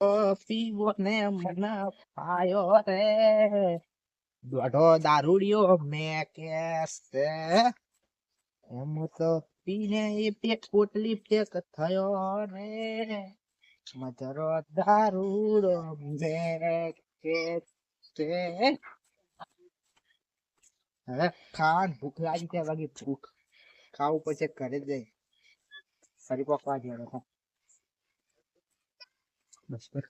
પીવો ને મને પાયો રે દોઢો દારૂડિયો મેં કેસે એમ તો પીને એ પેટ પોટલી પેક થયો રે મધરો દારૂડો મેં કેસે હવે ખાન ભૂખ લાગી ત્યાં વાગી ભૂખ ખાવું પછી ઘરે જઈ ફરી પકવા ગયો બસ પર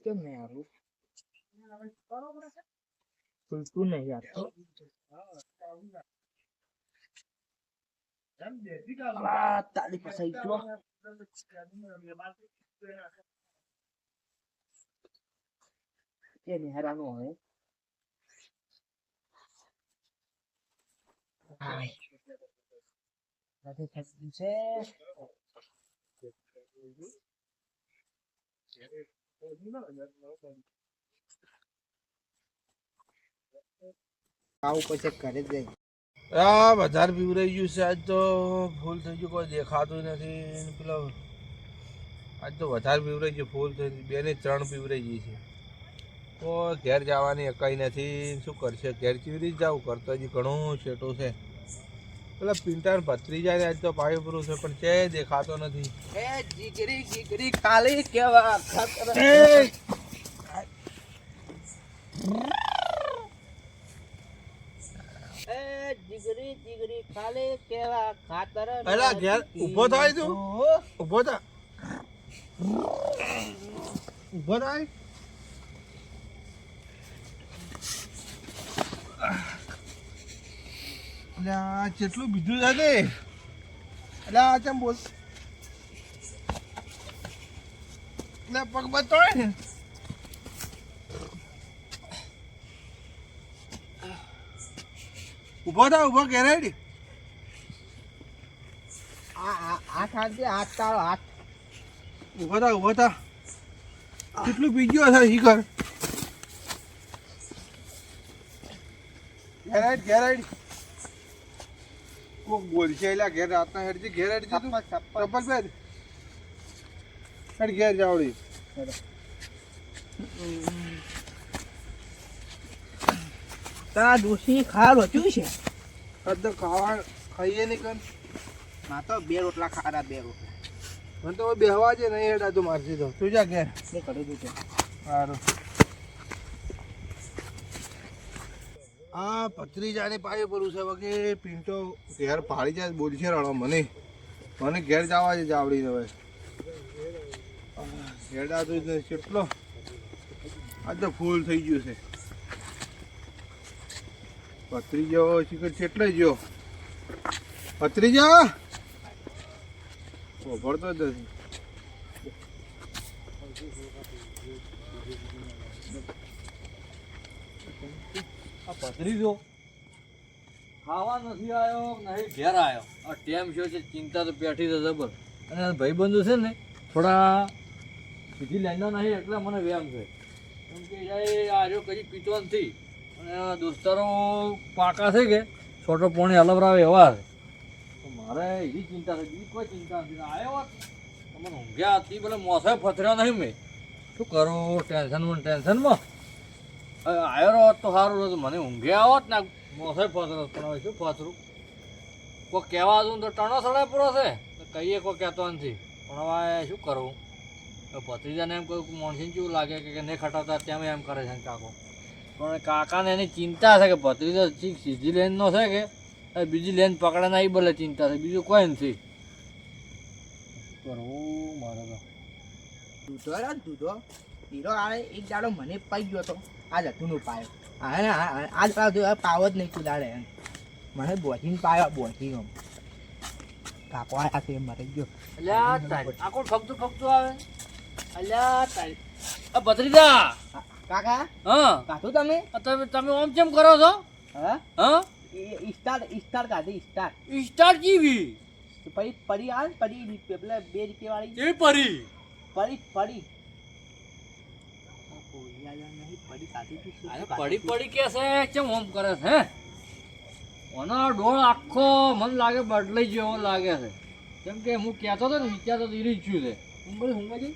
કેમ નહીં આવું તું નહીં યાર તાલી ફસાઈ ગયો એ હેરાનો હોય નથી થતું છે આવું પછી ઘરે જ જઈ વધારે પીવરાઈ ગયું છે આજ તો ફૂલ થઈ ગયું કોઈ દેખાતું નથી પેલો આજ તો વધારે પીવરાઈ ગયું ફૂલ થઈ ગયું 2 ને 3 પીવરાઈ ગઈ છે કોઈ ઘેર જવાની કઈ નથી શું કરશે ઘેર ચીવરી જ જવું કરતો હજી ઘણું છેટું છે પેલા પિંટાર ભત્રી જાય આજ તો પાયો પૂરું છે પણ છે દેખાતો નથી એ જીગરી જીગરી કાલી કેવા ખતર જીગરી જીગરી ખાલી કેવા ખાતર અલા ઘેર ઊભો થાય તું ઊભો થા ઊભો થાય અલ્યા કેટલું બીજું છે ને અલ્યા આ ચમ બોલ ને પગ બતોય ને ઊભો થા ઊભો ઘેરાડી હાથ હાથ હાથ તારો હાથ ઊભો થા કેટલું બીજું હશે શીખર ઘેરાડી કોક બોલશે એટલે ઘેર રાતના હેડજી ઘેર હેડજી તું ચપ્પલ પહેર હેડ ઘેર જાવડી તારા દોશી ખાવા રોચ્યું છે તો ખાવા ખાઈએ નહીં કર ના તો 2 રોટલા ખારા 2 રોટલા મને તો બેહવા છે નહીં હેડા તું મારતી તો તું જા ઘેર મેં કરી દીધું સારું આ ભત્રીજાને પાયે પડું છે વગે પિંટો ઘેર પાડી જાય બોલશે રણો મને ઘેર જવા છે જાવડી હવે ઘેડા તો કેટલો આજ તો ફૂલ થઈ ગયું છે ભત્રીજો શીખર કેટલે ગયો ભત્રીજા ભરતો જ નથી ભત્રીજો ખાવા નથી આવ્યો નહીં ઘેર આવ્યો આ ટેમ શું છે ચિંતા તો બેઠી છે જબર અને ભાઈબંધો છે ને થોડા બીજી લાઈનના નહીં એટલે મને વ્યામ છે કેમ કે આર્યો કદી પીતો નથી અને દોસ્તારો પાકા છે કે છોટો પોણી હલવરાવે એવા છે તો મારે એવી ચિંતા છે બીજી કોઈ ચિંતા નથી આવ્યો હોત મને ઊંઘ્યા હતી ભલે મોસે ફથર્યા નહીં મેં શું કરું ટેન્શનમાં આવ્યો હોત તો સારું હતું મને ઊંઘ્યા હોત ને મોસે ફથરો પણ હવે શું ફથરું કોઈ કહેવા દઉં તો ટણો સડાય પૂરો છે કહીએ કોઈ કહેતો નથી પણ હવે શું કરવું ભત્રીજાને એમ કોઈ માણસીને કેવું લાગે કે નહીં ખટાવતા તેમ એમ કરે છે કાકો પણ કાકાને એની ચિંતા છે કે ભત્રીજો સીધી લેનનો છે કે બીજી લેન પકડે ના એ ભલે ચિંતા છે બીજું કોઈ નથી કરવું મારે તો દૂધો હીરો આડે એક દાડો મને પાઈ ગયો હતો આજ હતું નું પાયો આજ પાવ જ નહીં કુદાડે એમ મને બોધીને પાયો બોધી કાકો આયા છે મરી ગયો અલ્યા આ કોણ ફગતું આવે અલ્યા તારી ભત્રીજા કાકા હા કાઢું તમે તમે ઓમ કેમ કરો છો હા સ્ટાર કાઢી સ્ટાર જીવી પછી પડી આવે પડી પેલા 2 રૂપિયા વાળી એ પરી પડી પડી કે છે કેમ ઓમ કરે છે ઓનો ડોળ આખો મને લાગે બદલાઈ ગયો એવો લાગે છે કેમ કે હું કહેતો હતો ને વિચારતો તો ઈ થયું છે હુંગાજી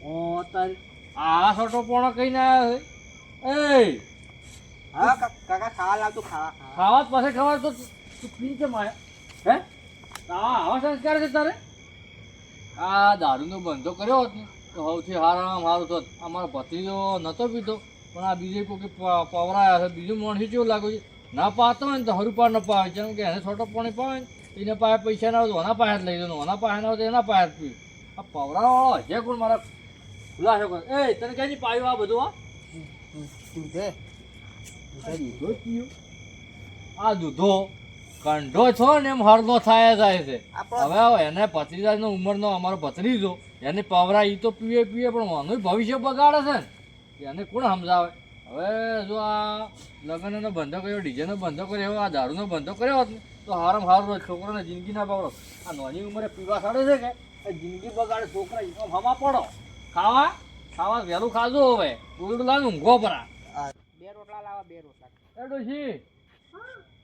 ઓ તારી આ છોટો પોણો કઈ ના આવ્યો છે એ હા કાકા ખાવા લાવતું ખાવા ખાવા જ પાસે ખાવા તો તું પી કેમ આયા હે આવા સંસ્કાર છે તારે આ દારૂનો બંધો કર્યો હોત ને તો સૌથી સારામાં સારું થોત અમારો ભત્રીજો નહોતો પીતો પણ આ બીજે કોઈ પવરાયા છે બીજું માણસ કેવું લાગે છે ના પાતો હોય ને તો હરું પાર ન પાવે જેમ કે એને છોટો પાણી પાવે ને એને પાસે પૈસા ના હોય તો એના પાસે જ લઈ દો એના પાસે ના હોય તો એના પાસે જ પીવું આ પવરાવાળો હજે કોણ મારા ખુલાસો કરે એ તને ક્યાંથી પાયું આ બધું દૂધે દૂધો પીયું આ દૂધો કંઢો છો ને એમ હળનો થાય જાય છે હવે એને ભત્રીજાનો ઉંમરનો અમારો ભત્રીજો એને પવરા ઈ તો પીએ પણ આનું ભવિષ્ય બગાડે છે ને એને કોણ સમજાવે હવે જો આ લગ્નનો બંધો કર્યો ડીજેનો બંધો કર્યો આ દારૂનો બંધો કર્યો હોત ને તો હારામ હારો છોકરાને જિંદગી ના બગડો આ નાની ઉંમરે પીવા સાડે છે કે એ જિંદગી બગાડે છોકરા હમા પડો ખાવા વહેલું ખાજો હવે ઉડલાનું ઊંઘો પરા 2 રોટલા લાવા 2 રોટલા એ ડોશી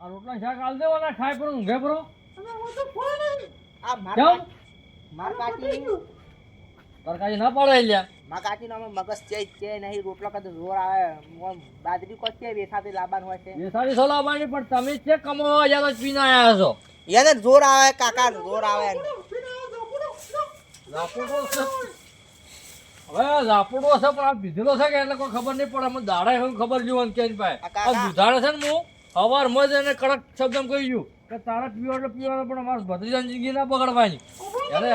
આ રોટલા શાક આલ દેવાના ખાય પર ઊંઘે પરો આ કેમ માર કાકી તરકારી ના પડે લ્યા માર કાકી નો મગજ છે નહીં રોટલા કદ જોર આવે બાજરી કો છે વેસાતે લાબાન હોય છે એ સારી સોલા બાણી પણ તમે છે કમાવા યા તો પીના આયા છો યાર જોર આવે કાકા જોર આવે લાપોડો છે હવે લાપોડો છે પણ આ પીધેલો છે કે એટલે કોઈ ખબર નહીં પડે મને દાડા એવું ખબર જોવાનું કે પાય આ દુધાડે છે ને હું સવાર મજ એને કડક શબ્દમાં કહી ગયું કે તારા પીવા એટલે પીવાનો પણ અમારે ભત્રીજાની જિંદગી ના બગડવાની અરે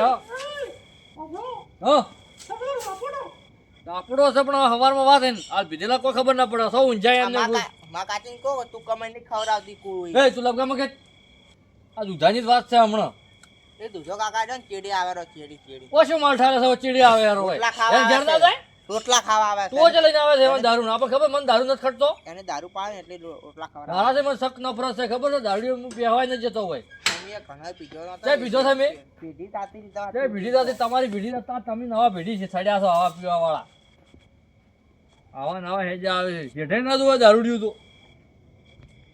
હા લાપોડો છે પણ સવારમાં વાત એને આ પીધેલા કોઈ ખબર ના પડે સૌ ઊંઝાય એમને માં કાચીને કહો તું કમાઈ નહીં ખવડાવતી કોઈ એ તું લગમાં કે આ દુધાની જ વાત છે હમણાં એ દૂધો કાકા છે ને ચેડી આવે રો ચેડી ઓછું માલ ઠારે છે ચીડી આવે યાર હોય એને ઘેર ના જાય રોટલા ખાવા આવે તો જ લઈને આવે છે એમાં દારૂ ના આપણે ખબર મને દારૂ નથી ખટતો એને દારૂ પાડે એટલે રોટલા ખાવા મારા મને શક નફરત છે ખબર છે દારૂ હું પહેવાય ન જતો હોય ઘણા પીધો તે પીધો છે મેં પીધી તાતી દીધા તે ભીડી દાતી તમારી ભીડી દાતા તમે નવા ભીડી છે છડ્યા છો આવા પીવા વાળા આવા નવા હેજા આવે છે જેઠે ના જોવા દારૂડિયું તો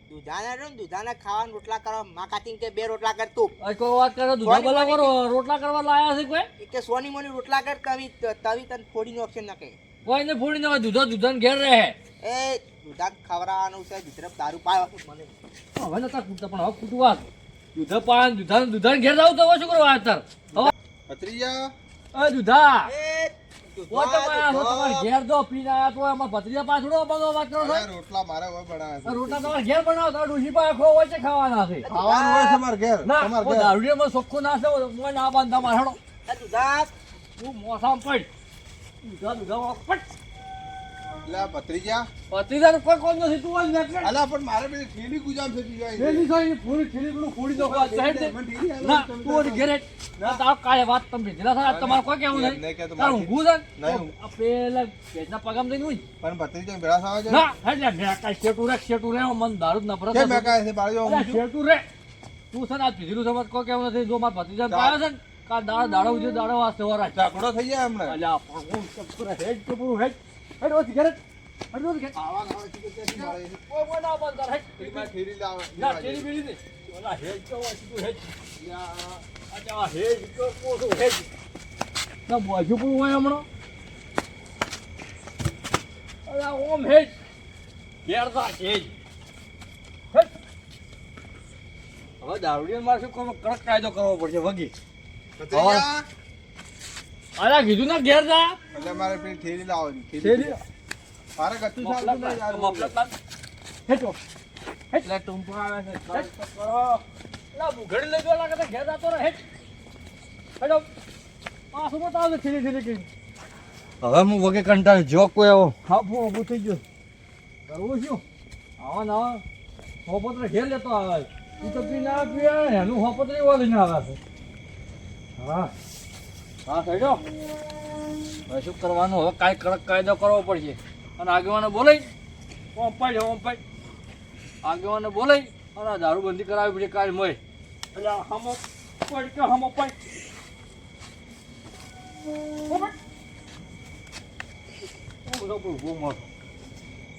દૂધાના ખાવાનું રોટલા કરવા માં કાચીને કે 2 રોટલા કર તું કોઈ વાત કરે દૂધા ભલા કરો રોટલા કરવા લાયા છે કોઈ કે સોની મોની રોટલા કર તવી તને ફોડીનો ઓપ્શન નાખે કોઈને ફોડી ના દૂધાને ઘેર રહે એ દૂધા ખવડાવવાનું છે દૂધરફ દારૂ પાયો મને હવે નતા કૂટતા પણ હવે કૂટું વાત દૂધા પાન દૂધાને ઘેર જાવ તો હવે શું કરવા અત્યારે હવે ભત્રીજા એ દૂધા એ ઓ તમારે ઘેર દો પીને આયા તો એમાં ભત્રીજા પાછળો બધો વાત કરો છો રોટલા મારે હવે બનાવે છે રોટલા તમારે ઘેર બનાવો તો ડુસી પાસે ખો હોય છે ખાવાના છે ખાવાનું હોય છે મારે ઘેર ના તમારે ઓ ઘેર દારૂડિયામાં ચોખ્ખું ના છે મોય ના બાંધતા મારે હેડો દૂધા તું મોસામાં પડ દૂધા પડ એટલે આ ભત્રીજા ભત્રીજાનું કોઈ કોણ નથી તું જ નીકળ અલા પણ મારે પેલી થેલી ગુજામ છે બીજા થેલી જોઈ પૂરી થેલી પેલું ફોડી દો સાઈડ દે મને થેલી આલો ના તમે. તું ઓલી ઘેરે ના તાર કાય વાત તમે ભેગા થાય તમારે કોઈ કેવું નહીં નહીં કે તો તાર મારે- ઊંઘું છે ને? નહીં. આ પેલા પેટના પગામ દઈને હોય પણ ભત્રીજા ભેળા થવા છે ના એટલે મેકાય શેટું રે મન દારૂ જ નફરત કે નથી. મેં કાંઈ છે બાળજો અરે શેટું રે તું છે ને આ પીધેલું સમજ કોઈ કેવું નથી જો મારા ભત્રીજાને પાયો છે ને કા દાડો ઉજે દાડો વાસ્તે વરાય ઝાકડો થઈ જાય હમણાં અલ્યા પણ હું ચપકુરા હેડ કે પૂરું હેડ હેડ ઓછી ઘરે હેડ ઓછી ઘરે આવા ખાવા છે કે ત્યાંથી મળે છે. ઓ મોના બંદર હેડ પેલી પાસે થેલી લાવે ના તેરી બીડી નહીં ઓલા હેડ તો ઓછી તું હેડ યા આ હેડ તો પોસો હેડ ના બોજુ પણ હોય હમણો અલા ઓમ હેડ ઘેરતા હેડ હેડ હવે દારૂડિયા મારે શું કરવો કડક કાયદો કરવો પડશે વગી ભત્રીજા અલા કીધું ના ઘેર જા એટલે મારે પેલી થેલી લાવવાની તેરી મારે કતું ચાલતું નહીં યાર. હેઠો એટલે ટૂંપો આવે છે લા ઘડી લઈ ગયો લાગે તો ઘેર જાતો રહે હેઠો પાછું બતાવે છે ધીરે ધીરે હવે હું વગે કંટાળ જો કોઈ આવો હાફું ઊભું થઈ ગયો કરવું શું આવા નવા હોપત્ર ઘેર લેતો આવે તું તો પી ના પીએ એનું હોપત્ર એવો લઈને આવે છે હા હા થઈ ગયો હવે શું કરવાનું હવે કાંઈ કડક કાયદો કરવો પડશે અને આગેવાને બોલાઈ ઓમ પાડ આગેવાને બોલાઈ અને દારૂબંધી કરાવી પડે કાલ મોય એટલે હમો પડ કે હમો પડ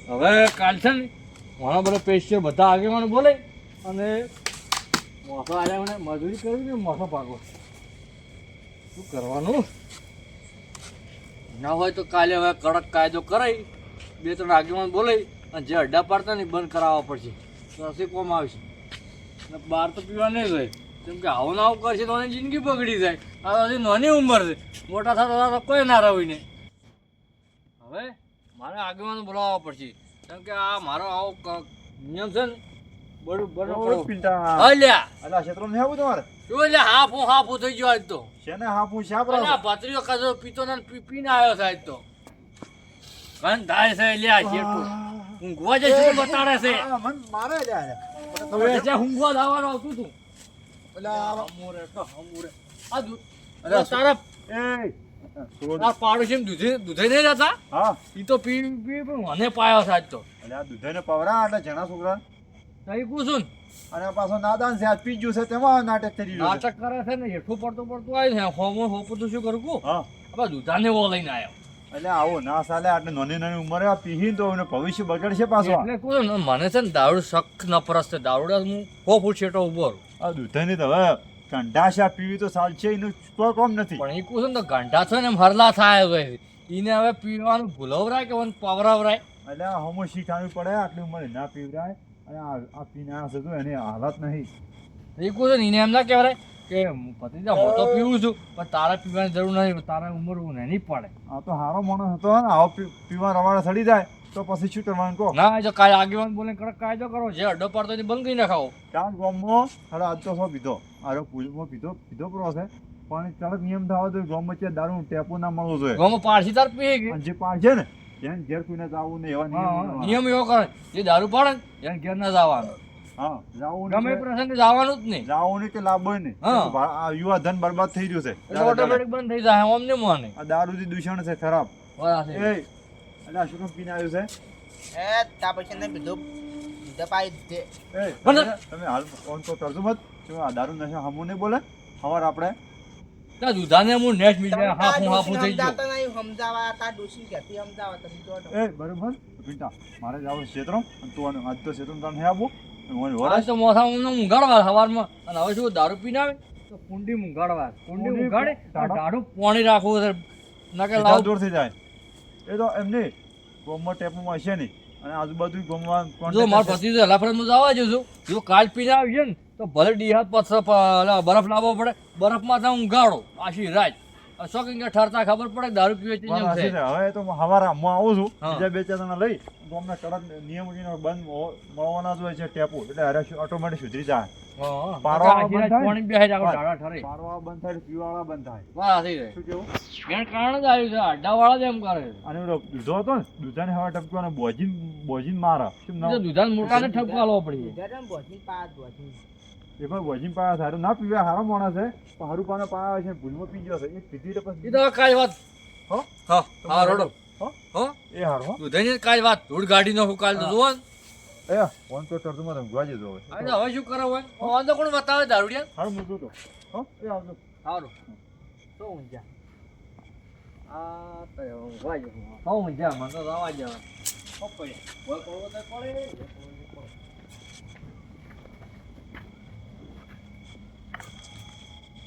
હવે કાલ છે ને ઘણા બધા પેશિયર બધા આગેવાને બોલાઈ અને મોસો આવ્યા મને મજૂરી કરી ને મોસો ભાગો શું કરવાનું ના હોય તો કાલે હવે કડક કાયદો કરાવી 2-3 આગેવાન બોલાવી અને જે અડ્ડા પાડતા ને એ બંધ કરાવવા પડશે તો હસી કોમ આવશે અને બહાર તો પીવા નહીં જાય કેમ કે આવું ના આવું કરશે તો એની જિંદગી બગડી જાય આ હજી નાની ઉંમર છે મોટા થતા તો કોઈ ના રહીને હવે મારે આગેવાનો બોલાવવા પડશે કેમ કે આ મારો આવો નિયમ છે ને બરોબર પિંટા અલ્યા અલા ક્ષેત્રમાં નહીં આવું તમારે શું લે હાફું થઈ ગયો આજ તો શેને હાફું શાપ અલ્યા ભત્રીઓ કજો પીતો ને પીને આવ્યો છે આજ તો કન થાય છે લ્યા જેટલું ઊંઘવા જાય છે બતાડે છે મન મારે જાય હવે છે ઊંઘવા દાવાનો આવતું તું અલા હમુરે આ દૂધ અરે તારા એ છોડ આ પાડોશી દૂધે નહીં જતા હા ઈ તો પી પણ મને પાયો છે આજ તો અલ્યા દૂધને પવરા એટલે જણા છોકરા તઈ કુસુન અને પાછો નાદાન છે આજ પીજ્યું છે તેમાં નાટક કરી રહ્યું છે નાટક કરે છે ને હેઠું પડતું આવી છે હોપું તો શું કરું કુ હા હવે દૂધાને વો લઈને આવ્યો એટલે આવો ના ચાલે આટલે નાની ઉંમરે આ પીહીન તો એનું ભવિષ્ય બગડશે પાછો એટલે કોઈ ને મને છે ને દારૂ શક ન પરસ્તે દારૂડા હું 100 ફૂટ છેટો ઉભો રહું આ દૂધની તો હવે કંઢાશા પીવી તો ચાલશે એનું કોઈ કોમ નથી પણ એ કહું ને તો ઘંટા છે ને એમ હરલા થાય હવે એને હવે પીવાનું ભૂલવરાય કે મને પવરાવરાય એટલે આ હોમો શીખાવી પડે આટલી ઉંમરે ના પીવરાય અને આ પીને આ થતું એની હાલત નહીં એ કહું ને એને એમ ના કહેવાય કે પતિજા હું તો પીવું છું પણ તારે પીવાની જરૂર નહીં તારા ઉંમર નહીં પડે આ તો હારો માણસ હતો ને આવો પીવા રવાડે સડી જાય તો પછી શું કરવાનું કહો ના એ તો કાંઈ આગેવાન બોલે કડક કાયદો કરો જે અડ્ડો પાડતો એને બંધ કરી નાખાવો ચાર ગામમાં હવે આજ તો શું પીધો આરો પૂજમાં પીધો પૂરો છે પણ કડક નિયમ થવા તો ગામમાં છે દારૂ ટેપો ના મળવો જોઈએ ગામમાં પારસી તાર પી ગઈ અને જે પાર છે ને જેને ઘેર કોઈને જવું નહીં એવા નિયમ નિયમ એવો કરે જે દારૂ પાડે ને એને ઘેર ના જવાનું હા જવું ગમે એ પ્રસંગે જવાનું જ નહીં જવું નહીં કે લાભો નહીં હા. આ યુવા ધન બરબાદ થઈ ગયું છે એટલે ઓટોમેટિક બંધ થઈ જાય અમને મોને આ દારૂથી દૂષણ છે ખરાબ બરાબર એ એટલે આ શું કામ પીને આવ્યું છે એ તા પછી ને બીધું પાઈ દે એ પણ- તમે હાલ ફોન તો કરજો મત શું આ દારૂ નશા હમું નહીં બોલે સવાર આપણે ત્યાં દુધાને હું નેક્સ્ટ મિનિટ હાફું થઈ ગયો સમજાવતા નહીં સમજાવા તા ડોસી કહેતી સમજાવા તમે જો તો એ બરોબર પિંટા મારે જવું ક્ષેત્રો અને તું આજ તો ક્ષેત્રો તાર નહીં આપવું આજ તો મોસામાં ઊંઘાડવા સવારમાં અને હવે શું દારૂ પીને આવે તો કુંડી ઊંઘાડવા કુંડી ઊંઘાડે દારૂ પાણી રાખવું છે ના કે લાવ દૂર થઈ જાય એ તો એમ નહીં ગોમમાં ટેપમાં હશે નહીં અને આજુબાજુ ગોમમાં જો મારો પતિ તો હલાફરત જવા જઉં છું જો કાલ પીને આવશે ને તો ભલે ડીહાત બરફ લાવવો પડે બરફમાં ત્યાં ઊંઘાડો આશી રાત શોખીન કે ઠરતા ખબર પડે દારૂ પીવે છે એમ છે. હવે તો હવારે હું આવું છું હા. બીજા 2-4 જણા લઈ ગોમના કડક નિયમ બંધ મળવાના જ હોય છે ટેપો એટલે અરે ઓટોમેટિક સુધરી જાય હા. પારવા આખી રાત બંધ થાય? પાણી બેસે જાય, ઢાળા ઠરે. પારવા બંધ થાય પીવાળા બંધ થાય વાહ, થઈ જાય. શું કેવું એનું કારણ જ આવ્યું છે અડ્ડાવાળા જ એમ કરે છે. અને પેલો દૂધો હતો ને દૂધાને હવા ટપકવાનો બોજીન મારા શું એ નામ? તો દુધાને મોટાને ઠપકો આલવો પડી જાય. જરા બોધી પા બોધી એ પણ બોજીન પાયા સારું ના પીવા સારો માણસ છે પણ હારું પાનો પાયા છે ભૂલમાં પી ગયો છે એ પીધી તો એ પછી તો કાંઈ વાત હો હા હા રોડો હો હો એ હારું હો દુધાની કાંઈ વાત ધૂળ ગાડી નો કાલ તો જોવો ને. એ ફોન તો તરતુમાં રંગવા જતો હવે હવે તો હવે શું કરો હોય વાંધો કોણ બતાવે દારૂડિયા હારું મૂકું તો હો એ આવજો સારું તો ઊંઝા આ તો ઊંઘવા જ તો ઊંઝા મને તો જવા જવા પડે પડે પડે